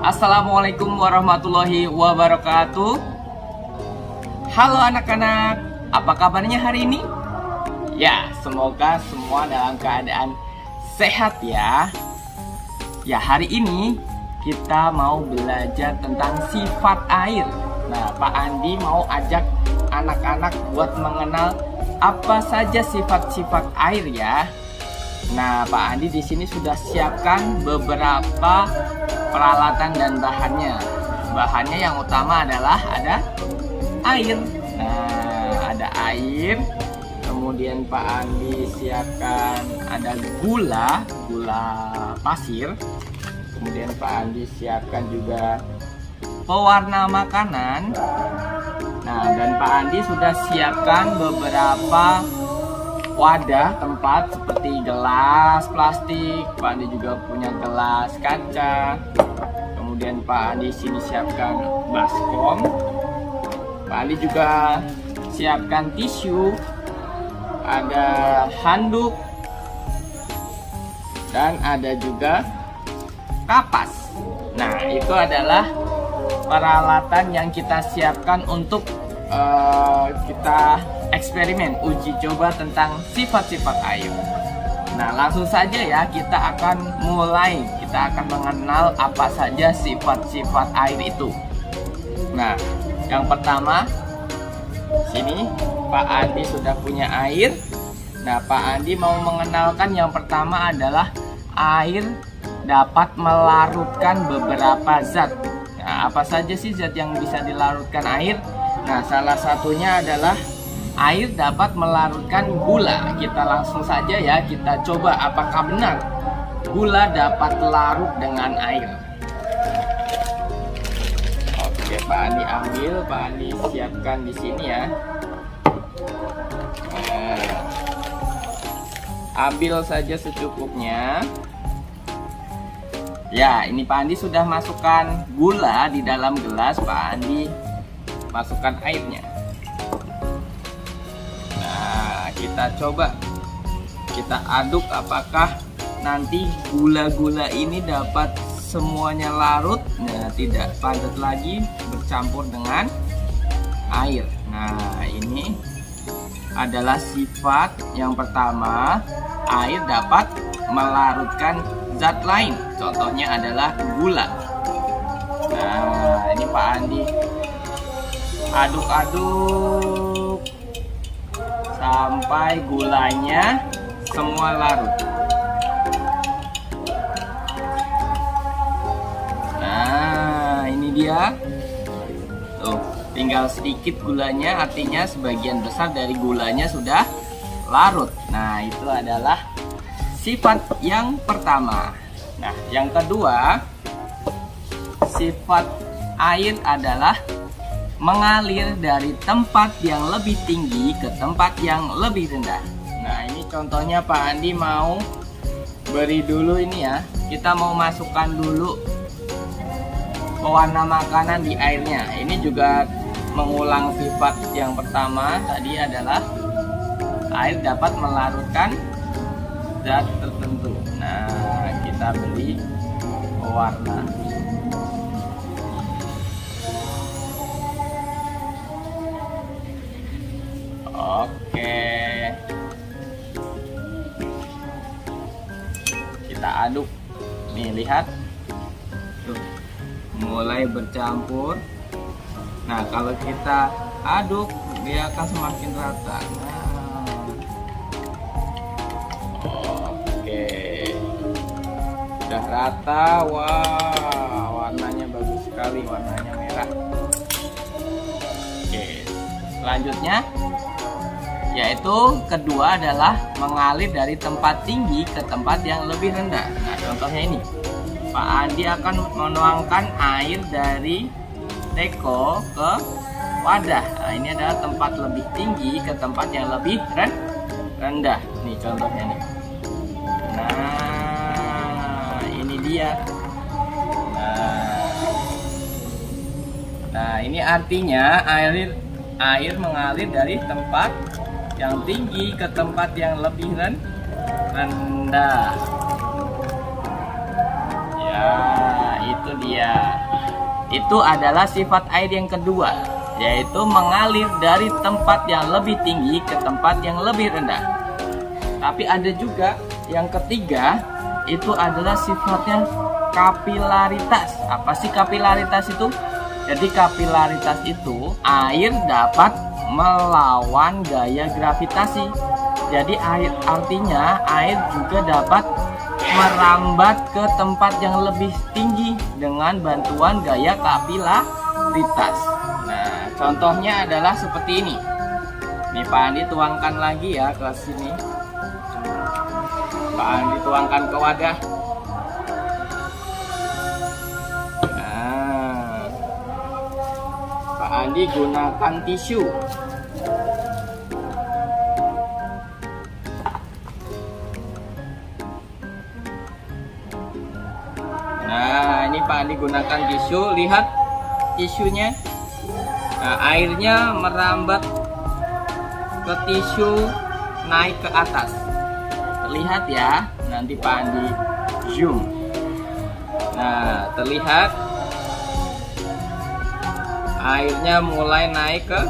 Assalamualaikum warahmatullahi wabarakatuh. Halo anak-anak, apa kabarnya hari ini? Ya, semoga semua dalam keadaan sehat ya. Ya, hari ini kita mau belajar tentang sifat air. Nah, Pak Andi mau ajak anak-anak buat mengenal apa saja sifat-sifat air ya. Nah, Pak Andi di sini sudah siapkan beberapa peralatan dan bahannya. Bahannya yang utama adalah ada air. Nah, ada air. Kemudian Pak Andi siapkan ada gula pasir. Kemudian Pak Andi siapkan juga pewarna makanan. Nah, dan Pak Andi sudah siapkan beberapa wadah tempat seperti gelas plastik. Pak Andi juga punya gelas kaca. Kemudian Pak Andi sini siapkan baskom. Pak Andi juga siapkan tisu, ada handuk, dan ada juga kapas. Nah, itu adalah peralatan yang kita siapkan untuk kita eksperimen uji coba tentang sifat-sifat air. Nah, langsung saja ya, kita akan mulai. Kita akan mengenal apa saja sifat-sifat air itu. Nah, yang pertama, sini Pak Andi sudah punya air. Nah, Pak Andi mau mengenalkan yang pertama adalah air dapat melarutkan beberapa zat. Nah, apa saja sih zat yang bisa dilarutkan air? Nah, salah satunya adalah air dapat melarutkan gula. Kita langsung saja ya, kita coba apakah benar gula dapat larut dengan air. Oke, Pak Andi ambil, Pak Andi siapkan di sini ya. Nah, ambil saja secukupnya. Ya, ini Pak Andi sudah masukkan gula di dalam gelas. Pak Andi masukkan airnya. Nah, kita coba, kita aduk apakah nanti gula-gula ini dapat semuanya larut. Nah, tidak padat lagi bercampur dengan air. Nah, ini adalah sifat yang pertama, air dapat melarutkan zat lain. Contohnya adalah gula. Nah, ini Pak Andi aduk-aduk sampai gulanya semua larut. Nah, ini dia. Tuh, tinggal sedikit gulanya, artinya sebagian besar dari gulanya sudah larut. Nah, itu adalah sifat yang pertama. Nah, yang kedua, sifat air adalah mengalir dari tempat yang lebih tinggi ke tempat yang lebih rendah. Nah, ini contohnya Pak Andi mau beri dulu ini ya. Kita mau masukkan dulu pewarna makanan di airnya. Ini juga mengulang sifat yang pertama tadi adalah air dapat melarutkan zat tertentu. Nah, kita beri pewarna. Oke, kita aduk. Nih, lihat tuh, mulai bercampur. Nah, kalau kita aduk dia akan semakin rata. Nah, oke, udah rata. Wah, warnanya bagus sekali, warnanya merah. Oke, selanjutnya yaitu kedua adalah mengalir dari tempat tinggi ke tempat yang lebih rendah. Nah, contohnya ini, Pak Andi akan menuangkan air dari teko ke wadah. Nah, ini adalah tempat lebih tinggi ke tempat yang lebih rendah. Nih contohnya nih. Nah, ini dia. Nah, ini artinya air mengalir dari tempat yang tinggi ke tempat yang lebih rendah. Ya, itu dia. Itu adalah sifat air yang kedua, yaitu mengalir dari tempat yang lebih tinggi ke tempat yang lebih rendah. Tapi ada juga yang ketiga, itu adalah sifatnya kapilaritas. Apa sih kapilaritas itu? Jadi kapilaritas itu air dapat melawan gaya gravitasi. Jadi artinya air juga dapat merambat ke tempat yang lebih tinggi dengan bantuan gaya kapilaritas. Nah, contohnya adalah seperti ini. Nih Pak Andi tuangkan lagi ya ke sini. Pak Andi tuangkan ke wadah. Nah, Pak Andi gunakan tisu. Nah, ini Pak Andi gunakan tisu. Lihat tisunya. Nah, airnya merambat ke tisu, naik ke atas. Terlihat ya. Nanti Pak Andi zoom. Nah, terlihat airnya mulai naik ke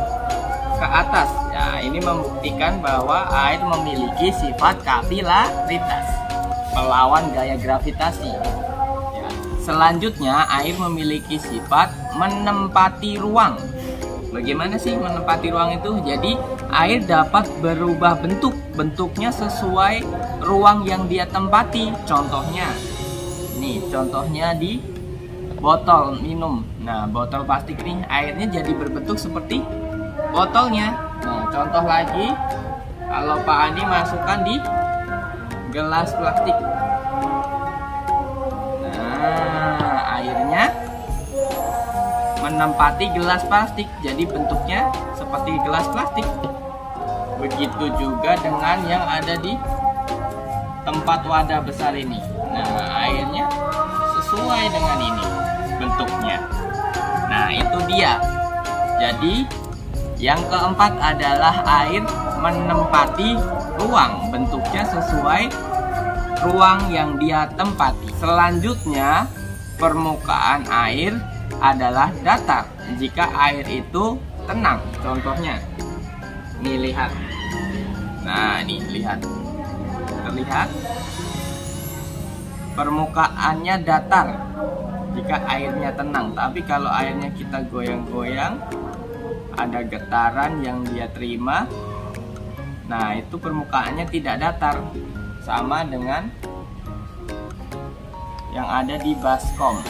atas. Ya, ini membuktikan bahwa air memiliki sifat kapilaritas, melawan gaya gravitasi. Selanjutnya, air memiliki sifat menempati ruang. Bagaimana sih menempati ruang itu? Jadi, air dapat berubah bentuk. Bentuknya sesuai ruang yang dia tempati. Contohnya, nih contohnya di botol minum. Nah, botol plastik ini airnya jadi berbentuk seperti botolnya. Nah, contoh lagi, kalau Pak Andi masukkan di gelas plastik. Airnya menempati gelas plastik, jadi bentuknya seperti gelas plastik. Begitu juga dengan yang ada di tempat wadah besar ini. Nah, airnya sesuai dengan ini bentuknya. Nah, itu dia. Jadi yang keempat adalah air menempati ruang, bentuknya sesuai ruang yang dia tempati. Selanjutnya, permukaan air adalah datar jika air itu tenang. Contohnya, nih lihat. Nah, ini lihat. Terlihat permukaannya datar jika airnya tenang. Tapi kalau airnya kita goyang-goyang, ada getaran yang dia terima. Nah, itu permukaannya tidak datar. Sama dengan yang ada di baskom.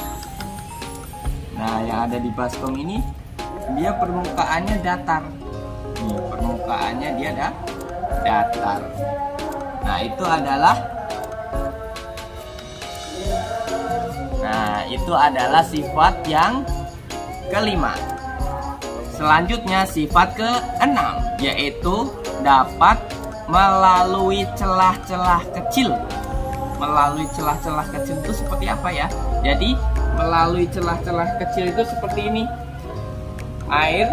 Nah, yang ada di baskom ini dia permukaannya datar. Nih, permukaannya dia datar. Nah, itu adalah sifat yang kelima. Selanjutnya sifat keenam, yaitu dapat melalui celah-celah kecil. Melalui celah-celah kecil itu seperti apa ya? Jadi melalui celah-celah kecil itu seperti ini. Air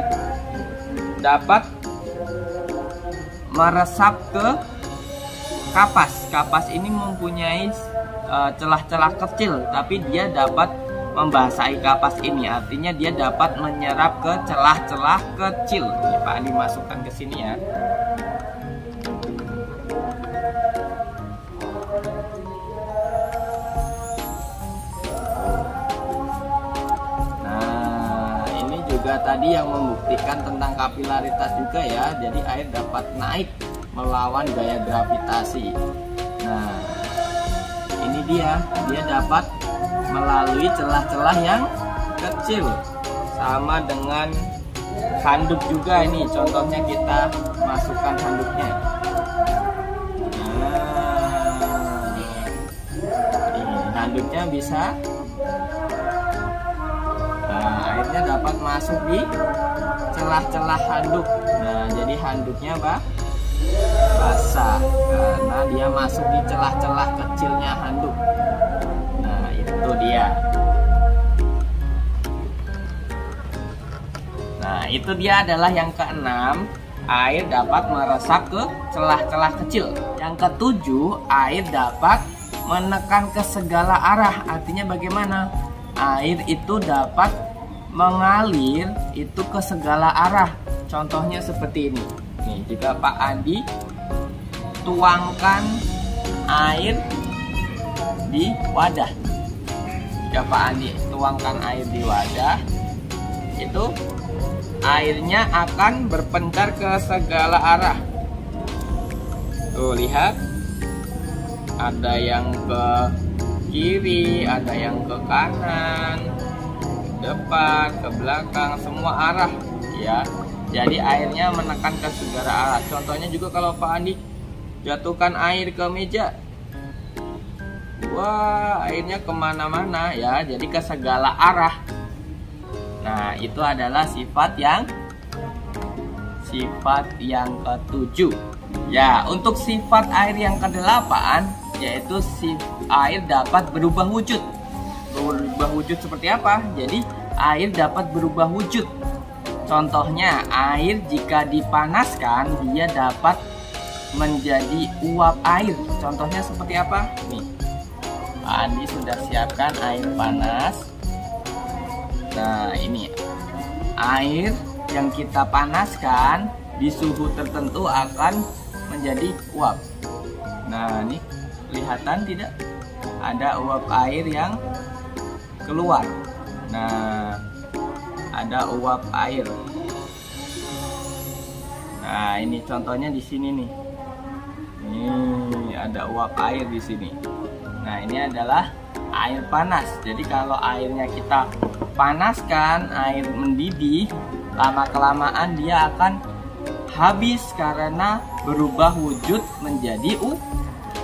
dapat meresap ke kapas. Kapas ini mempunyai celah-celah kecil, tapi dia dapat membasahi kapas ini. Artinya dia dapat menyerap ke celah-celah kecil. Ini Pak Andi masukkan ke sini ya. Tadi yang membuktikan tentang kapilaritas juga ya. Jadi air dapat naik melawan gaya gravitasi. Nah, ini dia dapat melalui celah-celah yang kecil. Sama dengan handuk juga ini. Contohnya kita masukkan handuknya. Nah, ini handuknya bisa. Airnya dapat masuk di celah-celah handuk. Nah, jadi handuknya basah karena dia masuk di celah-celah kecilnya handuk. Nah, itu dia. Nah, itu dia adalah yang keenam, air dapat meresap ke celah-celah kecil. Yang ketujuh, air dapat menekan ke segala arah. Artinya bagaimana? air itu dapat mengalir itu ke segala arah. Contohnya seperti ini. Nih, jika Pak Andi tuangkan air di wadah. Jika Pak Andi tuangkan air di wadah, itu airnya akan berpencar ke segala arah. Tuh, lihat. Ada yang ke kiri, ada yang ke kanan, ke depan, ke belakang, semua arah ya. Jadi airnya menekan ke segala arah. Contohnya juga kalau Pak Andi jatuhkan air ke meja, wah, airnya kemana-mana ya, jadi ke segala arah. Nah, itu adalah sifat yang ketujuh. Ya, untuk sifat air yang kedelapan, yaitu air dapat berubah wujud. Berubah wujud seperti apa? Jadi air dapat berubah wujud. Contohnya, air jika dipanaskan dia dapat menjadi uap air. Contohnya seperti apa? Nih, Pak Andi sudah siapkan air panas. Nah, ini air yang kita panaskan di suhu tertentu akan menjadi uap. Nah, ini kelihatan tidak? Ada uap air yang keluar. Nah, ada uap air. Nah, ini contohnya di sini nih. Ini ada uap air di sini. Nah, ini adalah air panas. Jadi kalau airnya kita panaskan, air mendidih, lama-kelamaan dia akan habis karena berubah wujud menjadi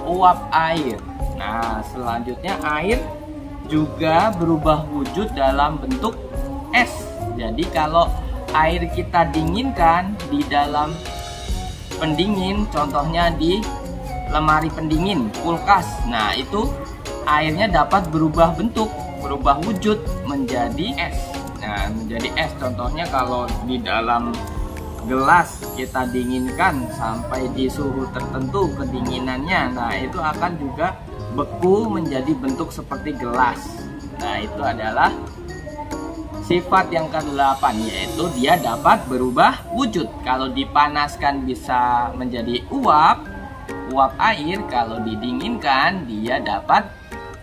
uap air. Nah, selanjutnya air juga berubah wujud dalam bentuk es. Jadi kalau air kita dinginkan di dalam pendingin, contohnya di lemari pendingin, kulkas. Nah, itu airnya dapat berubah bentuk, berubah wujud menjadi es. Nah, menjadi es. Contohnya kalau di dalam gelas kita dinginkan sampai di suhu tertentu kedinginannya, nah itu akan juga beku menjadi bentuk seperti gelas. Nah, itu adalah sifat yang ke-8, yaitu dia dapat berubah wujud. Kalau dipanaskan bisa menjadi uap air, kalau didinginkan dia dapat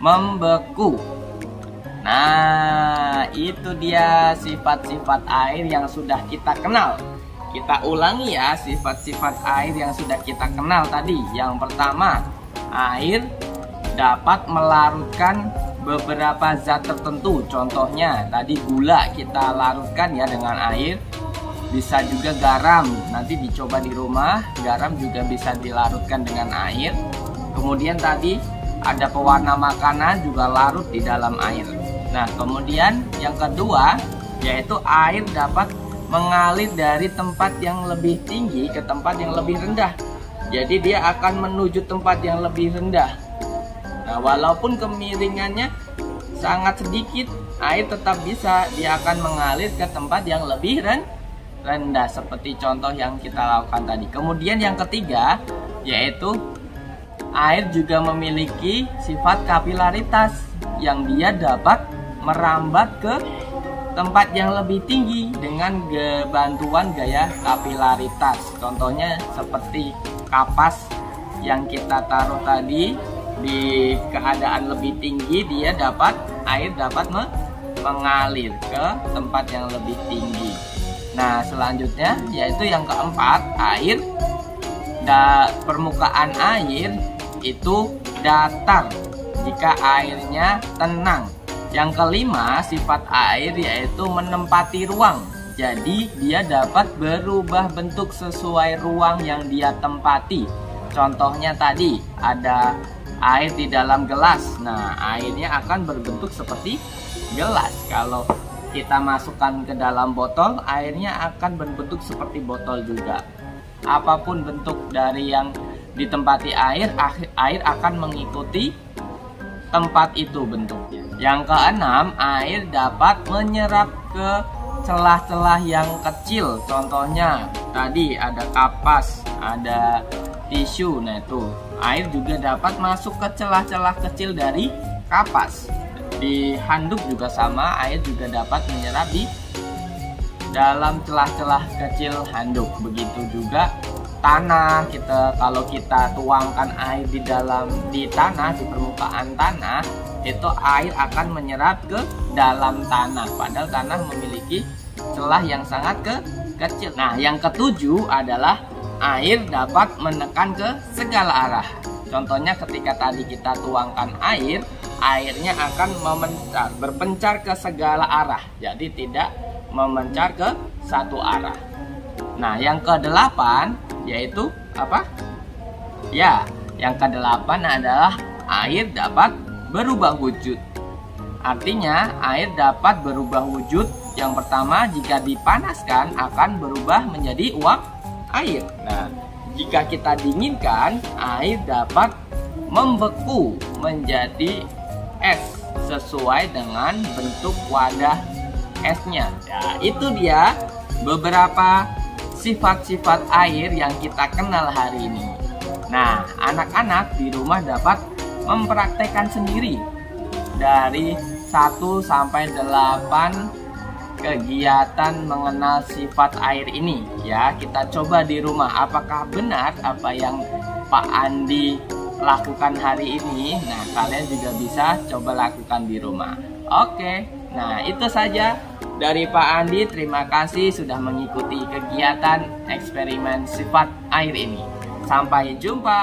membeku. Nah, itu dia sifat-sifat air yang sudah kita kenal. Kita ulangi ya, sifat-sifat air yang sudah kita kenal tadi. Yang pertama, air dapat melarutkan beberapa zat tertentu. Contohnya tadi gula kita larutkan ya dengan air. Bisa juga garam, nanti dicoba di rumah. Garam juga bisa dilarutkan dengan air. Kemudian tadi ada pewarna makanan juga larut di dalam air. Nah, kemudian yang kedua yaitu air dapat mengalir dari tempat yang lebih tinggi ke tempat yang lebih rendah. Jadi dia akan menuju tempat yang lebih rendah. Nah, walaupun kemiringannya sangat sedikit, air tetap bisa, dia akan mengalir ke tempat yang lebih rendah, seperti contoh yang kita lakukan tadi. Kemudian yang ketiga yaitu air juga memiliki sifat kapilaritas, yang dia dapat merambat ke tempat yang lebih tinggi dengan bantuan gaya kapilaritas. Contohnya seperti kapas yang kita taruh tadi, di keadaan lebih tinggi dia air dapat mengalir ke tempat yang lebih tinggi. Nah, selanjutnya yaitu yang keempat, permukaan air itu datar jika airnya tenang. Yang kelima, sifat air yaitu menempati ruang. Jadi dia dapat berubah bentuk sesuai ruang yang dia tempati. Contohnya tadi ada air di dalam gelas. Nah, airnya akan berbentuk seperti gelas. Kalau kita masukkan ke dalam botol, airnya akan berbentuk seperti botol juga. Apapun bentuk dari yang ditempati air akan mengikuti tempat itu bentuknya. Yang keenam, air dapat menyerap ke celah-celah yang kecil. Contohnya tadi ada kapas, ada tisu. Nah, itu air juga dapat masuk ke celah-celah kecil dari kapas. Di handuk juga sama, air juga dapat menyerap di dalam celah-celah kecil handuk. Begitu juga tanah, kalau kita tuangkan air di tanah, di permukaan tanah, itu air akan menyerap ke dalam tanah. Padahal tanah memiliki celah yang sangat kecil. Nah, yang ketujuh adalah air dapat menekan ke segala arah. Contohnya ketika tadi kita tuangkan air, airnya akan berpencar ke segala arah. Jadi tidak memencar ke satu arah. Nah, yang kedelapan yaitu apa? Ya, yang kedelapan adalah air dapat berubah wujud. Artinya, air dapat berubah wujud. Yang pertama, jika dipanaskan akan berubah menjadi uap air. Nah, jika kita dinginkan, air dapat membeku menjadi es sesuai dengan bentuk wadah esnya. Ya, itu dia beberapa sifat-sifat air yang kita kenal hari ini. Nah, anak-anak di rumah dapat mempraktekkan sendiri dari 1 sampai 8 kegiatan mengenal sifat air ini. Ya, kita coba di rumah apakah benar apa yang Pak Andi lakukan hari ini. Nah, kalian juga bisa coba lakukan di rumah. Oke, nah itu saja dari Pak Andi. Terima kasih sudah mengikuti kegiatan eksperimen sifat air ini. Sampai jumpa.